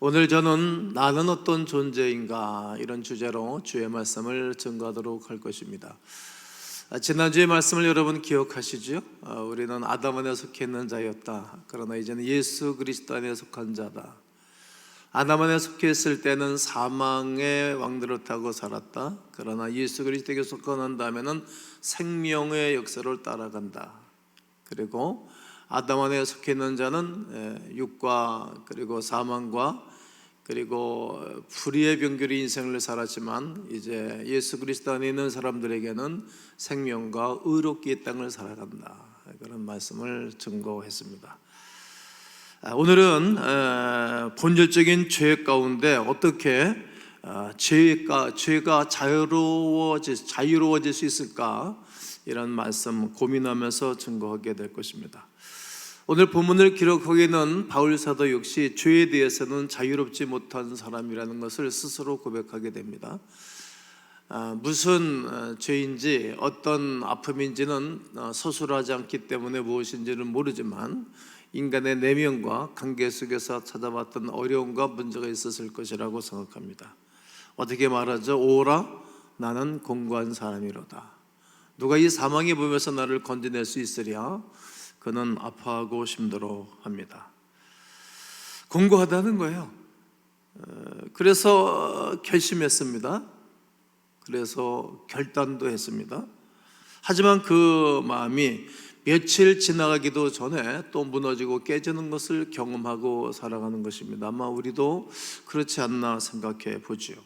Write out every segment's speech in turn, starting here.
오늘 저는 나는 어떤 존재인가 이런 주제로 주의 말씀을 증거하도록 할 것입니다. 지난주의 말씀을 여러분 기억하시죠? 우리는 아담 안에 속해 있는 자였다. 그러나 이제는 예수 그리스도 안에 속한 자다. 아담 안에 속해 있을 때는 사망의 왕들을 타고 살았다. 그러나 예수 그리스도에게 속한 난 다음에는 생명의 역사를 따라간다. 그리고 아담 안에 속해 있는 자는 육과 그리고 사망과 그리고 불의의 병결의 인생을 살았지만 이제 예수 그리스도 안에 있는 사람들에게는 생명과 의롭게 이 땅을 살아간다. 그런 말씀을 증거했습니다. 오늘은 본질적인 죄 가운데 어떻게 죄가 자유로워질 수 있을까, 이런 말씀 고민하면서 증거하게 될 것입니다. 오늘 본문을 기록하기는 바울 사도 역시 죄에 대해서는 자유롭지 못한 사람이라는 것을 스스로 고백하게 됩니다. 무슨 죄인지 어떤 아픔인지는 서술하지 않기 때문에 무엇인지는 모르지만 인간의 내면과 관계 속에서 찾아봤던 어려움과 문제가 있었을 것이라고 생각합니다. 어떻게 말하죠? 오라 나는 공고한 사람이로다. 누가 이 사망의 몸에서 나를 건져낼 수 있으랴? 그는 아파하고 힘들어합니다. 공고하다는 거예요. 그래서 결심했습니다. 그래서 결단도 했습니다. 하지만 그 마음이 며칠 지나가기도 전에 또 무너지고 깨지는 것을 경험하고 살아가는 것입니다. 아마 우리도 그렇지 않나 생각해 보지요.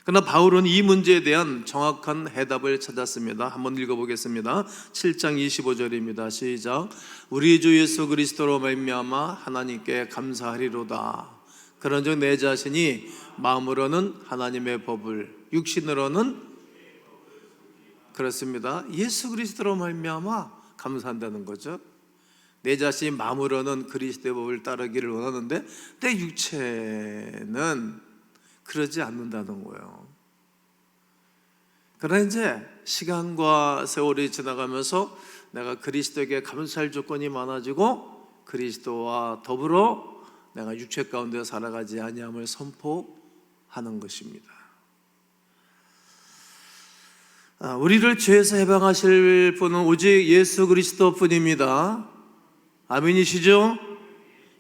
그러나 바울은 이 문제에 대한 정확한 해답을 찾았습니다. 한번 읽어보겠습니다. 7장 25절입니다. 시작. 우리 주 예수 그리스도로 말미암아 하나님께 감사하리로다. 그런즉 내 자신이 마음으로는 하나님의 법을, 육신으로는 그렇습니다. 예수 그리스도로 말미암아 감사한다는 거죠. 내 자신이 마음으로는 그리스도의 법을 따르기를 원하는데 내 육체는 그러지 않는다는 거예요. 그러나 이제 시간과 세월이 지나가면서 내가 그리스도에게 감사할 조건이 많아지고 그리스도와 더불어 내가 육체 가운데 살아가지 아니함을 선포하는 것입니다. 우리를 죄에서 해방하실 분은 오직 예수 그리스도뿐입니다. 아멘이시죠?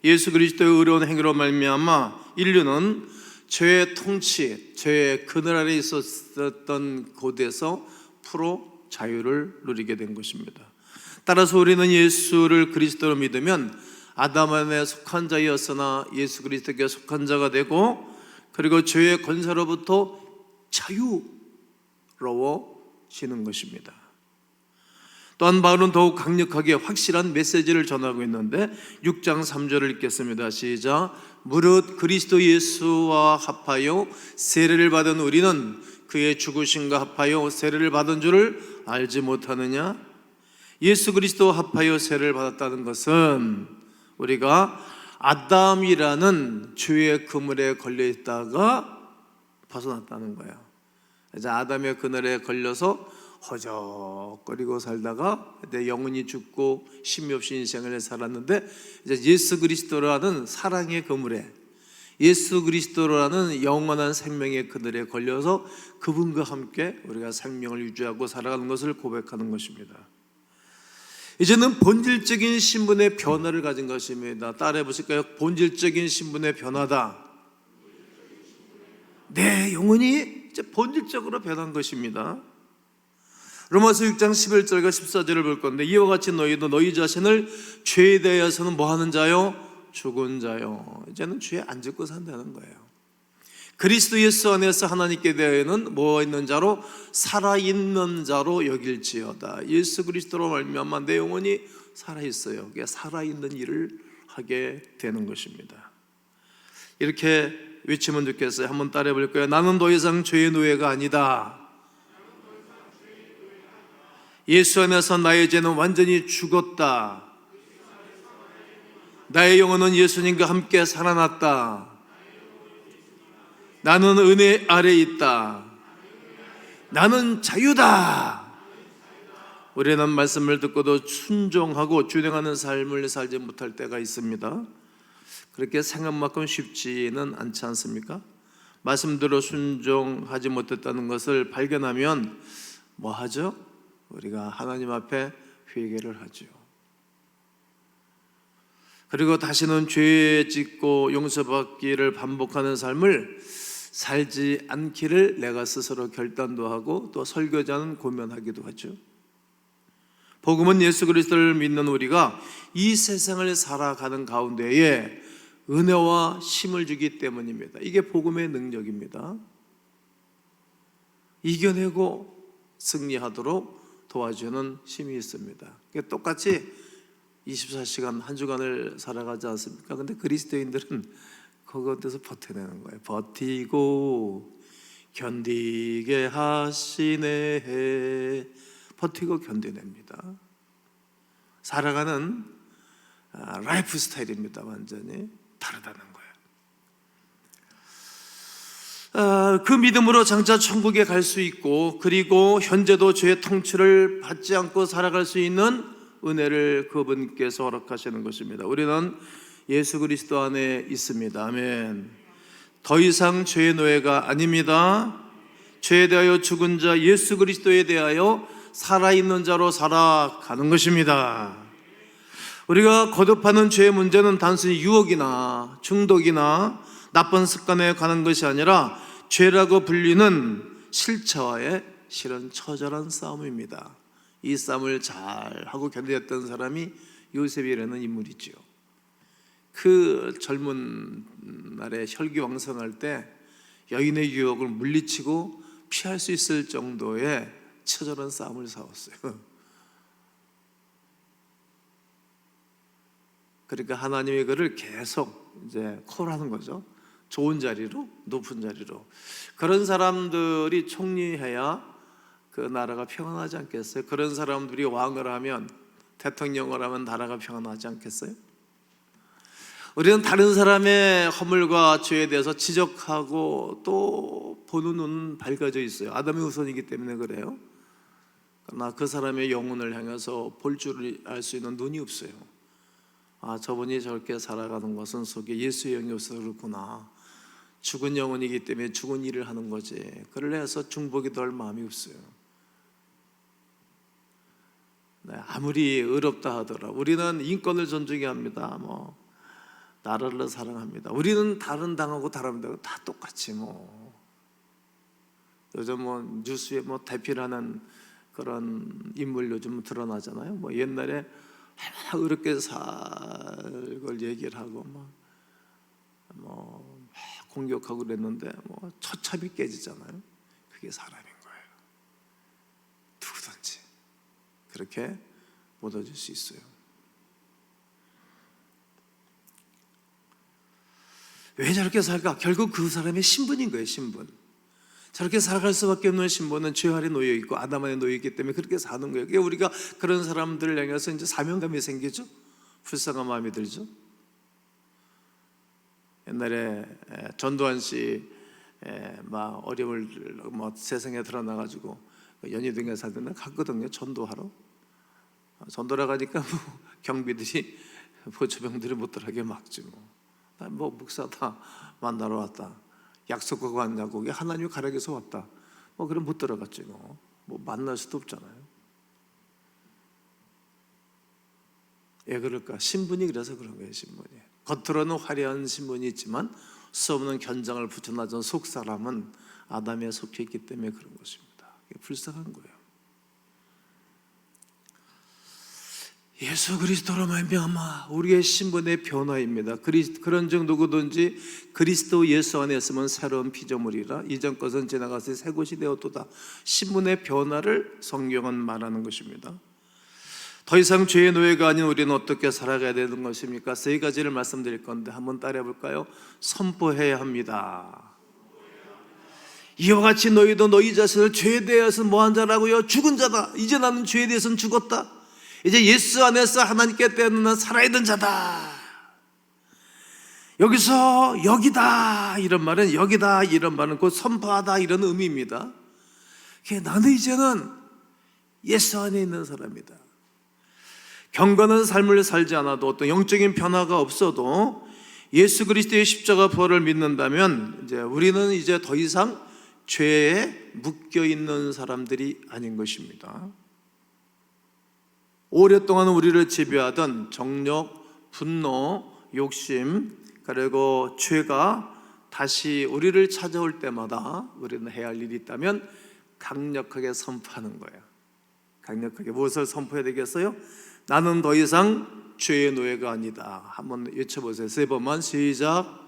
예수 그리스도의 의로운 행위로 말미암아 인류는 죄의 통치, 죄의 그늘 아래 있었던 곳에서 풀어 자유를 누리게 된 것입니다. 따라서 우리는 예수를 그리스도로 믿으면 아담 안에 속한 자였으나 예수 그리스도께 속한 자가 되고, 그리고 죄의 권세로부터 자유로워지는 것입니다. 또한 바울은 더욱 강력하게 확실한 메시지를 전하고 있는데 6장 3절을 읽겠습니다. 시작. 무릇 그리스도 예수와 합하여 세례를 받은 우리는 그의 죽으심과 합하여 세례를 받은 줄을 알지 못하느냐? 예수 그리스도와 합하여 세례를 받았다는 것은 우리가 아담이라는 죄의 그물에 걸려 있다가 벗어났다는 거예요. 이제 아담의 그늘에 걸려서 허적거리고 살다가 영혼이 죽고 쉼이 없이 인생을 살았는데, 이제 예수 그리스도라는 사랑의 그물에, 예수 그리스도라는 영원한 생명의 그늘에 걸려서 그분과 함께 우리가 생명을 유지하고 살아가는 것을 고백하는 것입니다. 이제는 본질적인 신분의 변화를 가진 것입니다. 따라해 보실까요? 본질적인 신분의 변화다. 내 영혼이 이제 본질적으로 변한 것입니다. 로마서 6장 11절과 14절을 볼 건데, 이와 같이 너희도 너희 자신을 죄에 대해서는 뭐 하는 자요? 죽은 자요. 이제는 죄에 안 짓고 산다는 거예요. 그리스도 예수 안에서 하나님께 대하여는 뭐 있는 자로? 살아있는 자로 여길지어다. 예수 그리스도로 말미암아 내 영혼이 살아있어요. 그게 살아있는 일을 하게 되는 것입니다. 이렇게 외치면 좋겠어요. 한번 따라해 볼까요? 나는 더 이상 죄의 노예가 아니다. 예수 안에서 나의 죄는 완전히 죽었다. 나의 영혼은 예수님과 함께 살아났다. 나는 은혜 아래 있다. 나는 자유다. 우리는 말씀을 듣고도 순종하고 준행하는 삶을 살지 못할 때가 있습니다. 그렇게 생각만큼 쉽지는 않지 않습니까? 말씀대로 순종하지 못했다는 것을 발견하면 뭐 하죠? 우리가 하나님 앞에 회개를 하죠. 그리고 다시는 죄 짓고 용서받기를 반복하는 삶을 살지 않기를 내가 스스로 결단도 하고 또 설교자는 고면하기도 하죠. 복음은 예수 그리스도를 믿는 우리가 이 세상을 살아가는 가운데에 은혜와 힘을 주기 때문입니다. 이게 복음의 능력입니다. 이겨내고 승리하도록 도와주는 힘이 있습니다. 똑같이 24시간 한 주간을 살아가지 않습니까? 근데 그리스도인들은 그것에서 버텨내는 거예요. 버티고 견디게 하시네. 버티고 견뎌냅니다. 살아가는 라이프 스타일입니다. 완전히 다르다는 거예요. 그 믿음으로 장차 천국에 갈 수 있고, 그리고 현재도 죄의 통치를 받지 않고 살아갈 수 있는 은혜를 그분께서 허락하시는 것입니다. 우리는 예수 그리스도 안에 있습니다. 아멘. 더 이상 죄의 노예가 아닙니다. 죄에 대하여 죽은 자 예수 그리스도에 대하여 살아있는 자로 살아가는 것입니다. 우리가 거듭하는 죄의 문제는 단순히 유혹이나 중독이나 나쁜 습관에 관한 것이 아니라 죄라고 불리는 실체와의 실은 처절한 싸움입니다. 이 싸움을 잘 하고 견뎠던 사람이 요셉이라는 인물이지요. 그 젊은 날에 혈기왕성할 때 여인의 유혹을 물리치고 피할 수 있을 정도의 처절한 싸움을 싸웠어요. 그러니까 하나님의 그를 계속 이제 콜하는 거죠. 좋은 자리로, 높은 자리로. 그런 사람들이 총리해야 그 나라가 평안하지 않겠어요? 그런 사람들이 왕을 하면, 대통령을 하면 나라가 평안하지 않겠어요? 우리는 다른 사람의 허물과 죄에 대해서 지적하고 또 보는 눈은 밝아져 있어요. 아담의 후손이기 때문에 그래요. 그러나 그 사람의 영혼을 향해서 볼 줄을 알 수 있는 눈이 없어요. 아, 저분이 저렇게 살아가는 것은 속에 예수의 영이 없어서 그렇구나. 죽은 영혼이기 때문에 죽은 일을 하는 거지. 그래서 중보기도 할 마음이 없어요. 네, 아무리 의롭다 하더라. 우리는 인권을 존중해 합니다. 나라를 사랑합니다. 우리는 다른 당하고 다른 당하고 다 똑같이 요즘 뉴스에 대필하는 그런 인물 요즘 드러나잖아요. 옛날에 어렵게 살 걸 얘기를 하고 막 공격하고 그랬는데 처참히 깨지잖아요. 그게 사람인 거예요. 누구든지 그렇게 묻어질 수 있어요. 왜 저렇게 살까? 결국 그 사람의 신분인 거예요. 신분. 저렇게 살아갈 수밖에 없는 신분은 죄 아래 놓여 있고 아담 안에 놓여 있기 때문에 그렇게 사는 거예요. 그러니까 우리가 그런 사람들을 향해서 이제 사명감이 생기죠. 불쌍한 마음이 들죠. 옛날에 전두환 씨 막 어려움을 세상에 드러나가지고 연희동에 살던 데 갔거든요. 전도하러. 전도하러 가니까 경비들이 보초병들이 못 들어가게 막지 목사다 만나러 왔다. 약속하고 왔냐고. 하나님이 가락에서 왔다. 그럼 못 들어갔지. 만날 수도 없잖아요. 왜 그럴까? 신분이 그래서 그런 거예요. 신분이. 겉으로는 화려한 신분이 있지만 수없는 견장을 붙여놔준 속사람은 아담에 속해 있기 때문에 그런 것입니다. 불쌍한 거예요. 예수 그리스도로 말미암아 우리의 신분의 변화입니다. 그런 즉 누구든지 그리스도 예수 안에 있으면 새로운 피조물이라 이전 것은 지나가서 새 것이 되었도다. 신분의 변화를 성경은 말하는 것입니다. 더 이상 죄의 노예가 아닌 우리는 어떻게 살아가야 되는 것입니까? 세 가지를 말씀드릴 건데 한번 따라해 볼까요? 선포해야 합니다. 이와 같이 너희도 너희 자신을 죄에 대해서는 뭐한 자라고요? 죽은 자다. 이제 나는 죄에 대해서는 죽었다. 이제 예수 안에서 하나님께 때는 살아있는 자다. 여기서 여기다 이런 말은 여기다 이런 말은 곧 선포하다 이런 의미입니다. 나는 이제는 예수 안에 있는 사람이다. 경건한 삶을 살지 않아도 어떤 영적인 변화가 없어도 예수 그리스도의 십자가 부활을 믿는다면 우리는 이제 더 이상 죄에 묶여 있는 사람들이 아닌 것입니다. 오랫동안 우리를 지배하던 정욕, 분노, 욕심, 그리고 죄가 다시 우리를 찾아올 때마다 우리는 해야 할 일이 있다면 강력하게 선포하는 거예요. 강력하게 무엇을 선포해야 되겠어요? 나는 더 이상 죄의 노예가 아니다. 한번 외쳐보세요. 3번만 시작.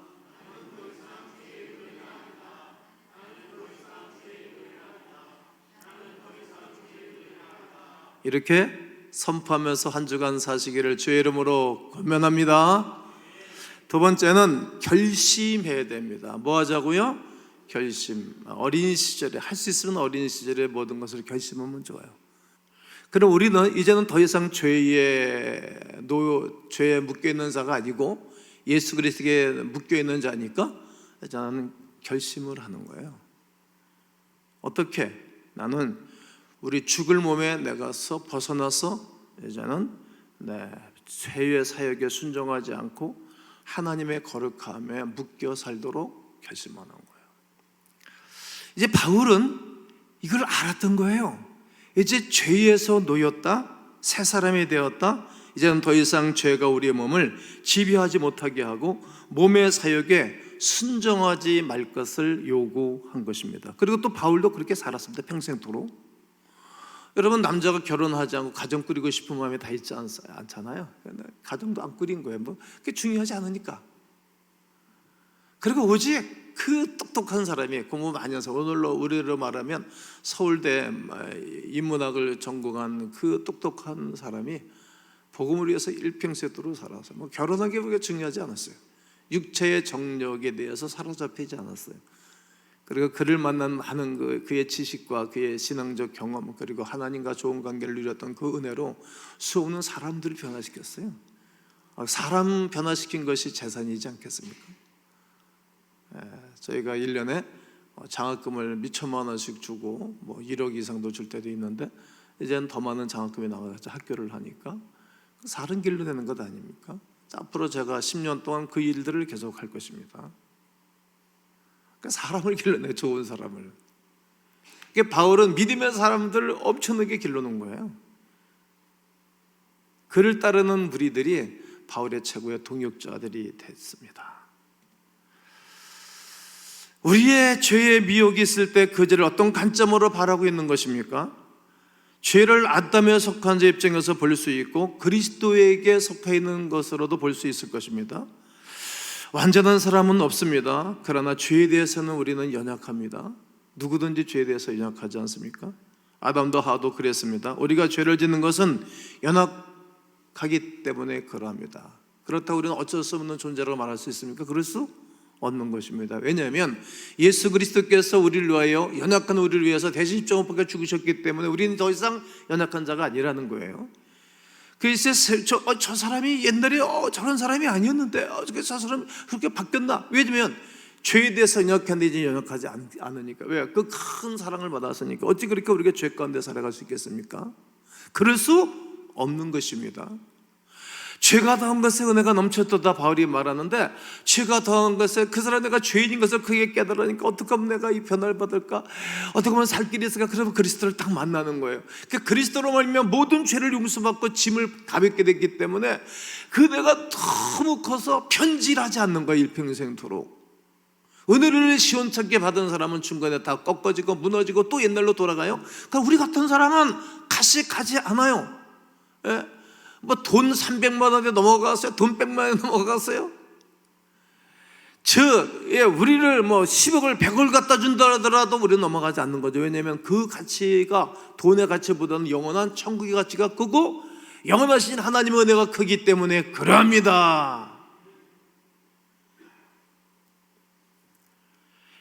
이렇게 선포하면서 한 주간 사시기를 주의 이름으로 권면합니다. 두 번째는 결심해야 됩니다. 뭐 하자고요? 결심. 어린 시절에 할 수 있으면 어린 시절에 모든 것을 결심하면 좋아요. 그럼 우리는 이제는 더 이상 죄에 묶여 있는 자가 아니고 예수 그리스도에 묶여 있는 자니까 저는 결심을 하는 거예요. 어떻게? 나는 우리 죽을 몸에 내가서 벗어나서 이제는 죄의 사역에 순종하지 않고 하나님의 거룩함에 묶여 살도록 결심하는 거예요. 이제 바울은 이걸 알았던 거예요. 이제 죄에서 놓였다, 새 사람이 되었다. 이제는 더 이상 죄가 우리의 몸을 지배하지 못하게 하고 몸의 사역에 순종하지 말 것을 요구한 것입니다. 그리고 또 바울도 그렇게 살았습니다. 평생토록. 여러분, 남자가 결혼하지 않고 가정 꾸리고 싶은 마음이 다 있지 않잖아요. 가정도 안 꾸린 거예요. 그게 중요하지 않으니까. 그리고 오직 그 똑똑한 사람이 공부 많이 해서 오늘로 우리로 말하면 서울대 인문학을 전공한 그 똑똑한 사람이 복음을 위해서 일평생도록 살아서 결혼한 게 그렇게 중요하지 않았어요. 육체의 정력에 대해서 사로잡히지 않았어요. 그리고 그를 만나는 그의 지식과 그의 신앙적 경험, 그리고 하나님과 좋은 관계를 누렸던 그 은혜로 수없는 사람들을 변화시켰어요. 사람 변화시킨 것이 재산이지 않겠습니까? 저희가 1년에 장학금을 몇 천만 원씩 주고 1억 이상도 줄 때도 있는데 이제는 더 많은 장학금이 나와서 학교를 하니까 사른 길로 되는 것 아닙니까? 앞으로 제가 10년 동안 그 일들을 계속 할 것입니다. 사람을 길러내, 좋은 사람을. 바울은 믿음의 사람들을 엄청나게 길러놓은 거예요. 그를 따르는 무리들이 바울의 최고의 동역자들이 됐습니다. 우리의 죄의 미혹이 있을 때 그 죄를 어떤 관점으로 바라고 있는 것입니까? 죄를 아담에 속한 자 입장에서 볼 수 있고 그리스도에게 속해 있는 것으로도 볼 수 있을 것입니다. 완전한 사람은 없습니다. 그러나 죄에 대해서는 우리는 연약합니다. 누구든지 죄에 대해서 연약하지 않습니까? 아담도 하와도 그랬습니다. 우리가 죄를 짓는 것은 연약하기 때문에 그러합니다. 그렇다고 우리는 어쩔 수 없는 존재라고 말할 수 있습니까? 그럴 수 없는 것입니다. 왜냐하면 예수 그리스도께서 우리를 위하여, 연약한 우리를 위해서 대신 십자가 못 박혀 죽으셨기 때문에 우리는 더 이상 연약한 자가 아니라는 거예요. 그래서 저 사람이 옛날에 저런 사람이 아니었는데 저 사람이 그렇게 바뀌었나? 왜냐면 죄에 대해서 연약한데 이제 연약하지 않으니까. 왜? 그 큰 사랑을 받았으니까. 어찌 그렇게 우리가 죄 가운데 살아갈 수 있겠습니까? 그럴 수 없는 것입니다. 죄가 더한 것에 은혜가 넘쳤다 바울이 말하는데, 죄가 더한 것에 그 사람 내가 죄인인 것을 크게 깨달으니까 어떻게 하면 내가 이 변화를 받을까? 어떻게 하면 살 길이 있을까? 그러면 그리스도를 딱 만나는 거예요. 그러니까 그리스도로 말미암아 모든 죄를 용서받고 짐을 가볍게 됐기 때문에 그 내가 너무 커서 편질하지 않는 거예요. 일평생토록. 은혜를 시원찮게 받은 사람은 중간에 다 꺾어지고 무너지고 또 옛날로 돌아가요. 그러니까 우리 같은 사람은 가지 않아요. 예? 돈 300만 원에 넘어갔어요? 돈 100만 원에 넘어갔어요? 우리를 10억을 100억을 갖다 준다 하더라도 우리는 넘어가지 않는 거죠. 왜냐하면 그 가치가 돈의 가치보다는 영원한 천국의 가치가 크고 영원하신 하나님의 은혜가 크기 때문에 그러합니다.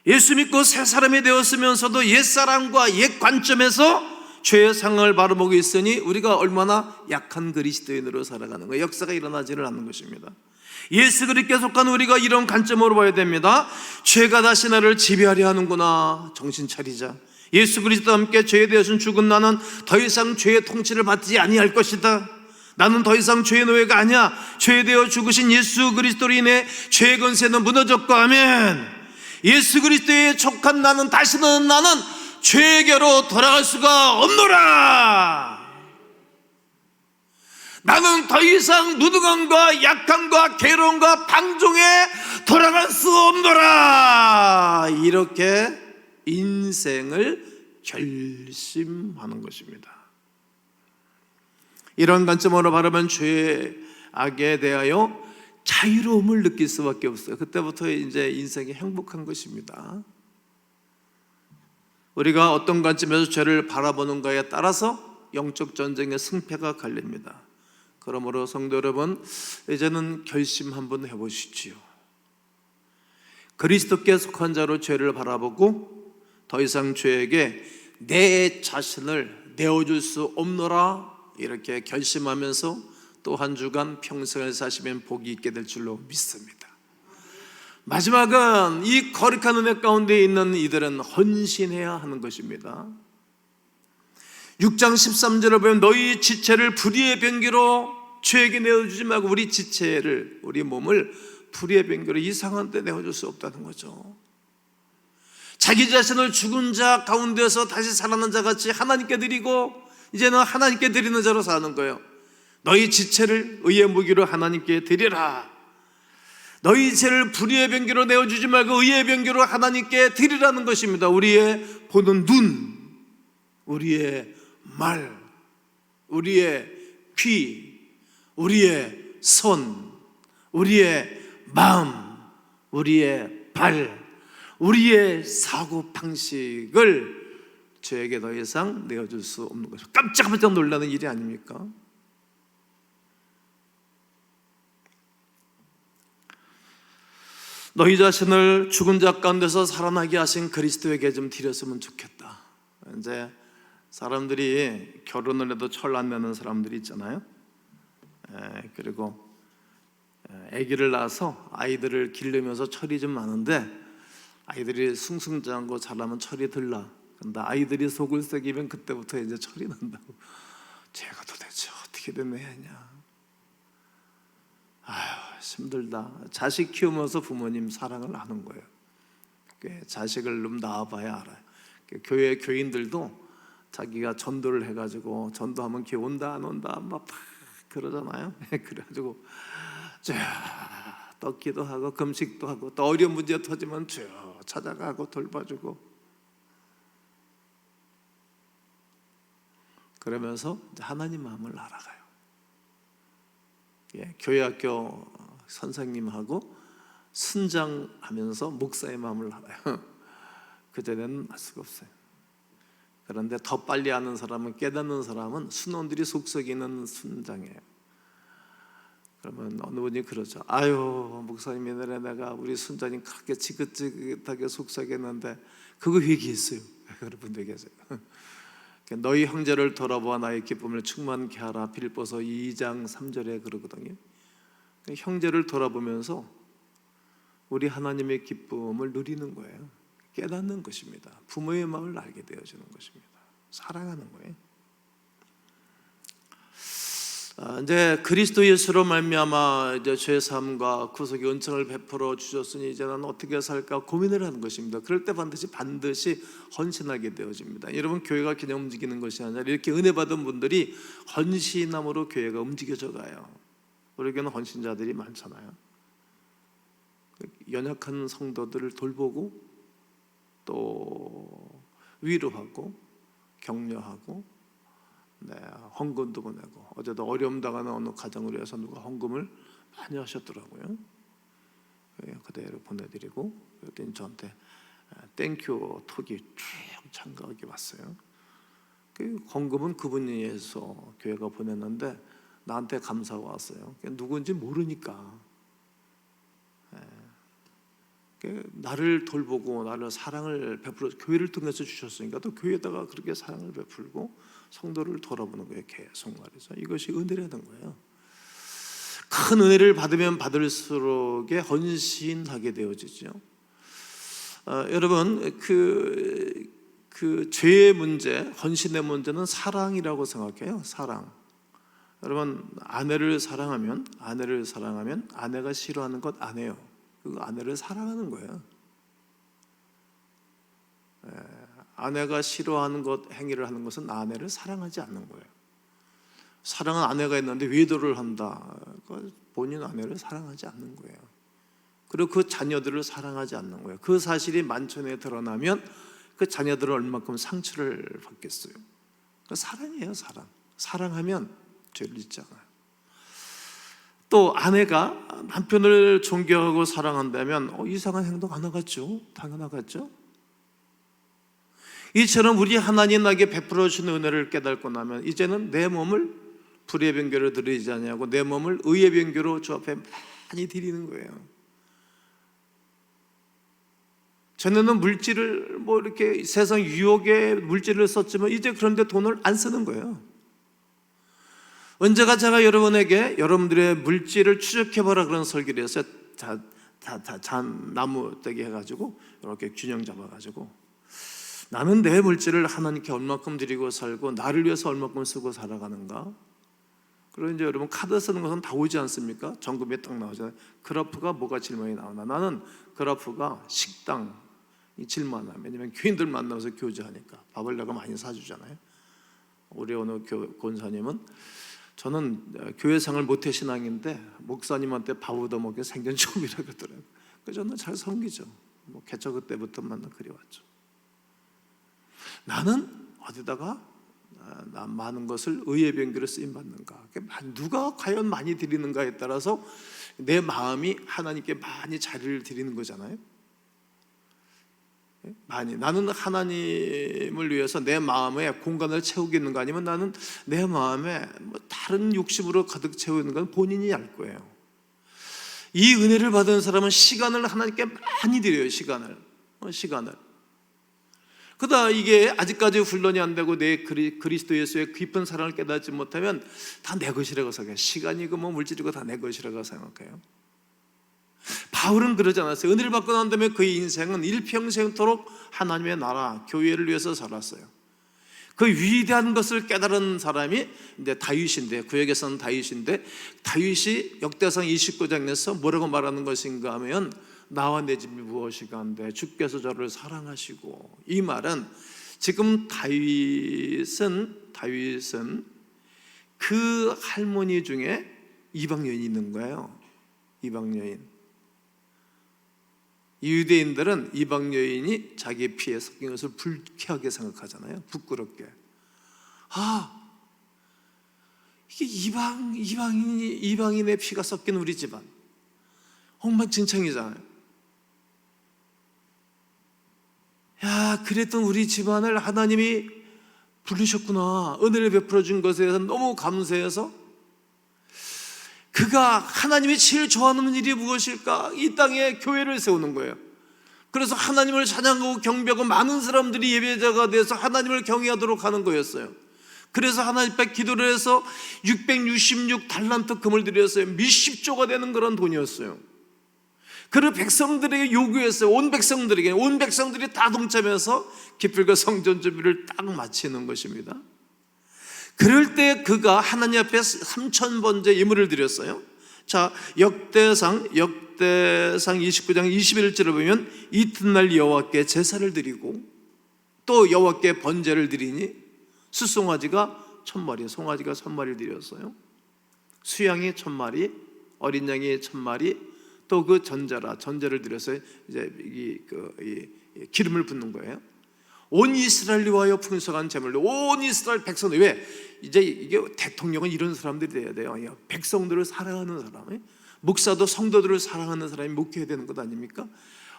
예수 믿고 새 사람이 되었으면서도 옛사람과 옛 관점에서 죄의 상을 바라보고 있으니 우리가 얼마나 약한 그리스도인으로 살아가는 거예요. 역사가 일어나지를 않는 것입니다. 예수 그리스도께 속한 우리가 이런 관점으로 봐야 됩니다. 죄가 다시 나를 지배하려 하는구나. 정신 차리자. 예수 그리스도와 함께 죄에 대해서는 죽은 나는 더 이상 죄의 통치를 받지 아니할 것이다. 나는 더 이상 죄의 노예가 아니야. 죄에 대어 죽으신 예수 그리스도로 인해 죄의 권세는 무너졌고, 아멘. 예수 그리스도에 촉한 나는 다시는 나는 죄에게로 돌아갈 수가 없노라. 나는 더 이상 무능함과 약함과 괴로움과 방종에 돌아갈 수 없노라. 이렇게 인생을 결심하는 것입니다. 이런 관점으로 바라보면 죄악에 대하여 자유로움을 느낄 수밖에 없어요. 그때부터 이제 인생이 행복한 것입니다. 우리가 어떤 관점에서 죄를 바라보는가에 따라서 영적 전쟁의 승패가 갈립니다. 그러므로 성도 여러분, 이제는 결심 한번 해보시지요. 그리스도께 속한 자로 죄를 바라보고 더 이상 죄에게 내 자신을 내어줄 수 없노라, 이렇게 결심하면서 또 한 주간 평생을 사시면 복이 있게 될 줄로 믿습니다. 마지막은 이 거룩한 은혜 가운데 있는 이들은 헌신해야 하는 것입니다. 6장 13절을 보면 너희 지체를 불의의 병기로 죄에게 내어주지 말고, 우리 지체를, 우리 몸을 불의의 병기로 이상한 데 내어줄 수 없다는 거죠. 자기 자신을 죽은 자 가운데서 다시 살아난 자 같이 하나님께 드리고, 이제는 하나님께 드리는 자로 사는 거예요. 너희 지체를 의의 무기로 하나님께 드리라. 너희 죄를 불의의 병기로 내어주지 말고 의의 병기로 하나님께 드리라는 것입니다. 우리의 보는 눈, 우리의 말, 우리의 귀, 우리의 손, 우리의 마음, 우리의 발, 우리의 사고 방식을 죄에게 더 이상 내어줄 수 없는 것이죠. 깜짝깜짝 놀라는 일이 아닙니까? 너희 자신을 죽은 자 가운데서 살아나게 하신 그리스도에게 좀 드렸으면 좋겠다. 이제 사람들이 결혼을 해도 철 안 내는 사람들이 있잖아요. 그리고 아기를 낳아서 아이들을 기르면서 철이 좀 많은데, 아이들이 숭숭장구 자라면 철이 들라. 근데 아이들이 속을 새기면 그때부터 이제 철이 난다고. 제가 도대체 어떻게 된 애냐. 아휴, 힘들다. 자식 키우면서 부모님 사랑을 아는 거예요. 자식을 좀 낳아봐야 알아요. 교회 교인들도 자기가 전도를 해가지고, 전도하면 걔 온다 안 온다 막 그러잖아요. 그래가지고 떡기도 하고 금식도 하고, 또 어려운 문제 터지면 쭉 찾아가고 돌봐주고, 그러면서 하나님 마음을 알아가요. 교회 학교 선생님하고 순장하면서 목사의 마음을 알아요. 그전에는 알 수가 없어요. 그런데 더 빨리 아는 사람은, 깨닫는 사람은 순원들이 속속에 있는 순장이에요. 그러면 어느 분이 그러죠. 아유, 목사님이 내가 우리 순장님 그렇게 지긋지긋하게 속삭였는데 그거 회개했어요. 그런 분들 계세요. 너희 형제를 돌아보아 나의 기쁨을 충만케 하라. 빌립보서 2장 3절에 그러거든요. 형제를 돌아보면서 우리 하나님의 기쁨을 누리는 거예요. 깨닫는 것입니다. 부모의 마음을 알게 되어지는 것입니다. 사랑하는 거예요. 이제 그리스도 예수로 말미암아 이제 죄 사함과 구속의 은총을 베풀어 주셨으니 이제는 어떻게 살까 고민을 하는 것입니다. 그럴 때 반드시 헌신하게 되어집니다. 여러분, 교회가 그냥 움직이는 것이 아니라 이렇게 은혜 받은 분들이 헌신함으로 교회가 움직여져 가요. 우리 교회는 헌신자들이 많잖아요. 연약한 성도들을 돌보고 또 위로하고 격려하고, 헌금도 보내고, 어제도 어려움 당하는 어느 가정을 위해서 누가 헌금을 많이 하셨더라고요. 그대로 보내드리고, 그랬더니 저한테 땡큐 톡이 쭉 참가하게 왔어요. 그 헌금은 그분이 해서 교회가 보냈는데 나한테 감사가 왔어요. 누군지 모르니까. 나를 돌보고 나를 사랑을 베풀어 교회를 통해서 주셨으니까 또 교회에다가 그렇게 사랑을 베풀고 성도를 돌아보는 거예요. 계속 말이죠. 이것이 은혜라는 거예요. 큰 은혜를 받으면 받을수록 헌신하게 되어지죠. 여러분, 그 죄의 문제, 헌신의 문제는 사랑이라고 생각해요. 사랑. 여러분, 아내를 사랑하면 아내가 싫어하는 것 안 해요. 그 아내를 사랑하는 거예요. 아내가 싫어하는 것, 행위를 하는 것은 아내를 사랑하지 않는 거예요. 사랑은 아내가 있는데 외도를 한다, 본인 아내를 사랑하지 않는 거예요. 그리고 그 자녀들을 사랑하지 않는 거예요. 그 사실이 만천에 드러나면 그 자녀들은 얼마큼 상처를 받겠어요. 그 사랑이에요. 사랑하면 죄를 짓지 않아요. 또 아내가 남편을 존경하고 사랑한다면 이상한 행동 안 하겠죠? 당연하겠죠? 이처럼 우리 하나님 나에게 베풀어 주는 은혜를 깨닫고 나면 이제는 내 몸을 불의 변교로 드리지 아니하고 내 몸을 의의 변교로 주 앞에 많이 드리는 거예요. 전에는 물질을 이렇게 세상 유혹에 물질을 썼지만 이제 그런데 돈을 안 쓰는 거예요. 언제가 제가 여러분에게 여러분들의 물질을 추적해봐라 그런 설교를 했어요. 나무 떼기 해가지고 이렇게 균형 잡아가지고 나는 내 물질을 하나님께 얼마큼 드리고 살고 나를 위해서 얼마큼 쓰고 살아가는가. 그리고 이제 여러분 카드 쓰는 것은 다 오지 않습니까? 점검에 딱 나오잖아요. 그래프가 뭐가 제일 많이 나오나. 나는 그래프가 식당이 제일 많아요. 왜냐면 교인들 만나서 교제하니까 밥을 내가 많이 사주잖아요. 우리 어느 권사님은 저는 교회생활 모태 신앙인데 목사님한테 밥 얻어먹게 생전 처음이라 그러더라고요. 그래서 저는 잘 섬기죠. 개척 때부터 만나 그래왔죠. 나는 어디다가 많은 것을 의의 변교로 쓰임받는가, 누가 과연 많이 드리는가에 따라서 내 마음이 하나님께 많이 자리를 드리는 거잖아요. 많이 나는 하나님을 위해서 내 마음에 공간을 채우겠는가, 아니면 나는 내 마음에 다른 욕심으로 가득 채우는 건 본인이 알 거예요. 이 은혜를 받은 사람은 시간을 하나님께 많이 드려요. 시간을. 그러다 이게 아직까지 훈련이 안 되고 내 그리스도 예수의 깊은 사랑을 깨닫지 못하면 다 내 것이라고 생각해요. 시간이고 물질이고 다 내 것이라고 생각해요. 바울은 그러지 않았어요. 은혜를 받고 난 다음에 그의 인생은 일평생토록 하나님의 나라, 교회를 위해서 살았어요. 그 위대한 것을 깨달은 사람이 이제 다윗인데, 구약에서는 다윗인데, 다윗이 역대상 29장에서 뭐라고 말하는 것인가 하면 나와 내 집이 무엇이가 한데 주께서 저를 사랑하시고. 이 말은 지금 다윗은 그 할머니 중에 이방 여인이 있는 거예요. 이방 여인. 유대인들은 이방 여인이 자기의 피에 섞인 것을 불쾌하게 생각하잖아요. 부끄럽게. 이게 이방인의 피가 섞인 우리 집안, 엉망진창이잖아요. 그랬던 우리 집안을 하나님이 부르셨구나. 은혜를 베풀어 준 것에 대해서 너무 감사해서 그가 하나님이 제일 좋아하는 일이 무엇일까? 이 땅에 교회를 세우는 거예요. 그래서 하나님을 찬양하고 경배하고 많은 사람들이 예배자가 돼서 하나님을 경외하도록 하는 거였어요. 그래서 하나님 앞에 기도를 해서 666달란트 금을 드렸어요. 몇십조가 되는 그런 돈이었어요. 그리고 백성들에게 요구했어요. 온 백성들이 다 동참해서 기필과 성전 준비를 딱 마치는 것입니다. 그럴 때 그가 하나님 앞에 3000번째 예물을 드렸어요. 자, 역대상 29장 21절을 보면 이튿날 여호와께 제사를 드리고 또 여호와께 번제를 드리니 수송아지가 1000마리, 송아지가 1000마리를 드렸어요. 수양이 1000마리, 어린 양이 1000마리, 또 그 전제를 드려서 이제 이 기름을 붓는 거예요. 온 이스라엘 위하여 풍성한 제물을, 온 이스라엘 백성들, 왜 이제 이게 대통령은 이런 사람들이 돼야 돼요. 백성들을 사랑하는 사람, 목사도 성도들을 사랑하는 사람이 목회해야 되는 것 아닙니까?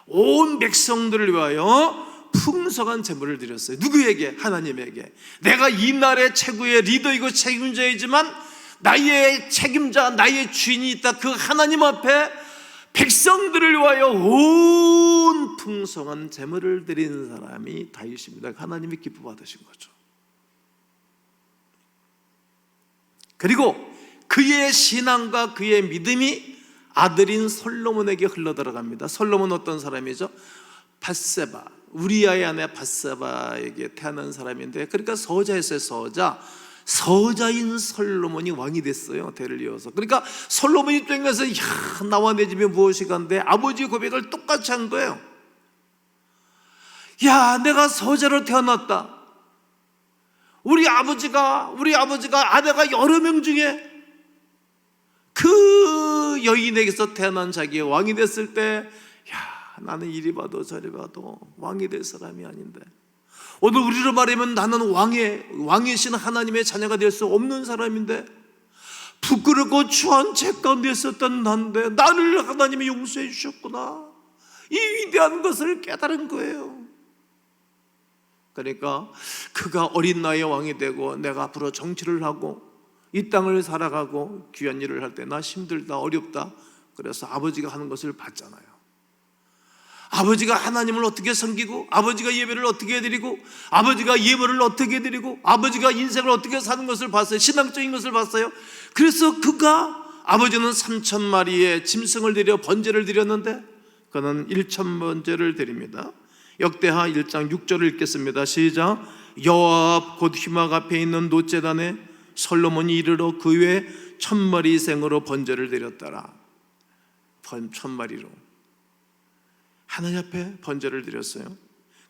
온 백성들을 위하여 풍성한 제물을 드렸어요. 누구에게? 하나님에게. 내가 이 나라의 최고의 리더이고 책임자이지만 나의 책임자, 나의 주인이 있다. 그 하나님 앞에 백성들을 위하여 온 풍성한 제물을 드린 사람이 다윗입니다. 하나님이 기뻐 받으신 거죠. 그리고 그의 신앙과 그의 믿음이 아들인 솔로몬에게 흘러들어갑니다. 솔로몬은 어떤 사람이죠? 밧세바, 우리아의 아내 밧세바에게 태어난 사람인데, 그러니까 서자였어요. 서자. 서자인 솔로몬이 왕이 됐어요. 대를 이어서. 그러니까 솔로몬 입장에서 나와 내 집에 무엇이 간데 아버지의 고백을 똑같이 한 거예요. 야, 내가 서자로 태어났다. 우리 아버지가 아내가 여러 명 중에 그 여인에게서 태어난 자기가 왕이 됐을 때, 야, 나는 이리 봐도 저리 봐도 왕이 될 사람이 아닌데, 오늘 우리로 말하면 나는 왕이신 하나님의 자녀가 될 수 없는 사람인데, 부끄럽고 추한 죄 가운데 있었던 난데 나를 하나님이 용서해 주셨구나, 이 위대한 것을 깨달은 거예요. 그러니까 그가 어린 나이에 왕이 되고 내가 앞으로 정치를 하고 이 땅을 살아가고 귀한 일을 할 때 나 힘들다, 어렵다, 그래서 아버지가 하는 것을 봤잖아요. 아버지가 하나님을 어떻게 섬기고, 아버지가 예배를 어떻게 드리고, 아버지가 예물을 어떻게 드리고, 아버지가 인생을 어떻게 사는 것을 봤어요. 신앙적인 것을 봤어요. 그래서 그가, 아버지는 3,000마리의 짐승을 드려 번제를 드렸는데 그는 1,000번제를 드립니다. 역대하 1장 6절을 읽겠습니다. 시작. 여호와 앞 곧 휘막 앞에 있는 놋제단에 솔로몬이 이르러 그 외에 1,000마리 생으로 번제를 드렸더라. 1,000마리로 하나님 앞에 번제를 드렸어요.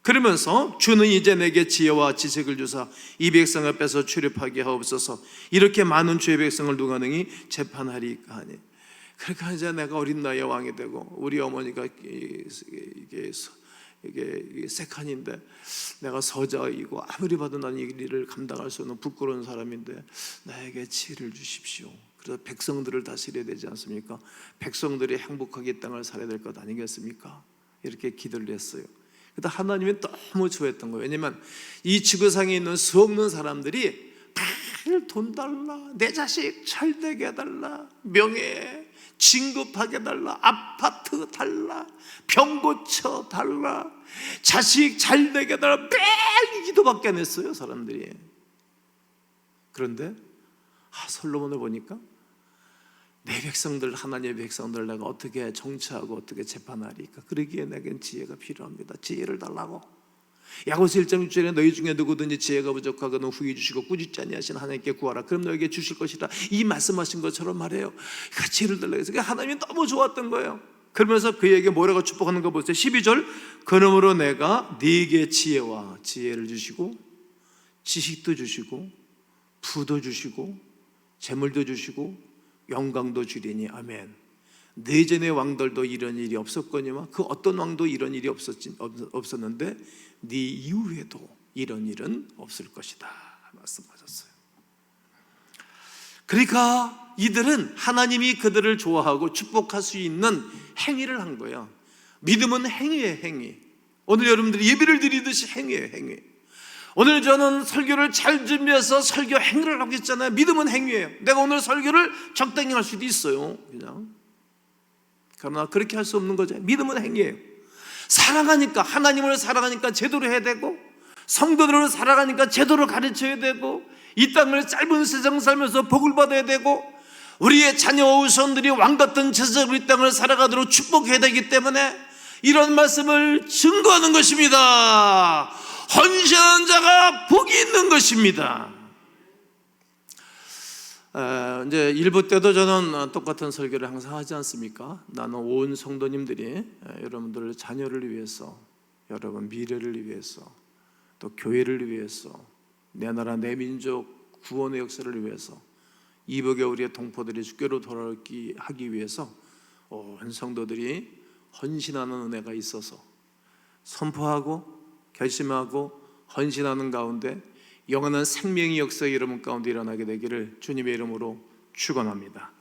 그러면서 주는 이제 내게 지혜와 지식을 주사 이 백성 앞에서 출입하게 하옵소서. 이렇게 많은 주의 백성을 누가 능히 재판하리까 하니. 그러니까 이제 내가 어린 나이에 왕이 되고 우리 어머니가 이게 세칸인데 내가 서자이고 아무리 봐도 난 이 일을 감당할 수 없는 부끄러운 사람인데 나에게 지혜를 주십시오. 그래서 백성들을 다스려야 되지 않습니까? 백성들이 행복하게 이 땅을 살아야 될 것 아니겠습니까? 이렇게 기도를 했어요. 그런데 하나님이 너무 좋아했던 거예요. 왜냐하면 이 지구상에 있는 수없는 사람들이 다 돈 달라, 내 자식 잘 되게 해달라, 명예 진급하게 해달라, 아파트 달라, 병 고쳐 달라, 자식 잘 되게 해달라, 매일 기도밖에 안 했어요, 사람들이. 그런데 솔로몬을 보니까 내 백성들, 하나님의 백성들 내가 어떻게 정치하고 어떻게 재판하리까? 그러기에 내겐 지혜가 필요합니다. 지혜를 달라고. 야고보서 1장 6절에 너희 중에 누구든지 지혜가 부족하거든 후히 주시고 꾸짖지 아니하신 하나님께 구하라 그럼 너에게 주실 것이라, 이 말씀하신 것처럼 말해요. 그러니까 지혜를 달라고 해서 하나님이 너무 좋았던 거예요. 그러면서 그에게 뭐라고 축복하는 거 보세요. 12절. 그러므로 내가 네게 지혜를 주시고 지식도 주시고 부도 주시고 재물도 주시고 영광도 주리니 아멘. 네 전의 왕들도 이런 일이 없었거니와 그 어떤 왕도 이런 일이 없었는데 네 이후에도 이런 일은 없을 것이다 말씀하셨어요. 그러니까 이들은 하나님이 그들을 좋아하고 축복할 수 있는 행위를 한 거예요. 믿음은 행위예요, 행위. 오늘 여러분들이 예배를 드리듯이 행위예요, 행위. 오늘 저는 설교를 잘 준비해서 설교 행위를 하고 있잖아요. 믿음은 행위예요. 내가 오늘 설교를 적당히 할 수도 있어요, 그냥. 그러나 그렇게 할 수 없는 거죠. 믿음은 행위예요. 사랑하니까, 하나님을 사랑하니까 제대로 해야 되고, 성도들을 사랑하니까 제대로 가르쳐야 되고, 이 땅을 짧은 세상 살면서 복을 받아야 되고, 우리의 자녀와 후손들이 왕같은 제사장으로 이 땅을 살아가도록 축복해야 되기 때문에 이런 말씀을 증거하는 것입니다. 헌신하는 자가 복이 있는 것입니다. 이제 일부 때도 저는 똑같은 설교를 항상 하지 않습니까? 나는 온 성도님들이 여러분들 자녀를 위해서, 여러분 미래를 위해서, 또 교회를 위해서, 내 나라 내 민족 구원의 역사를 위해서, 이복의 우리의 동포들이 주께로 돌아오기 하기 위해서 온 성도들이 헌신하는 은혜가 있어서 선포하고 결심하고 헌신하는 가운데 영원한 생명의 역사가 여러분 가운데 일어나게 되기를 주님의 이름으로 축원합니다.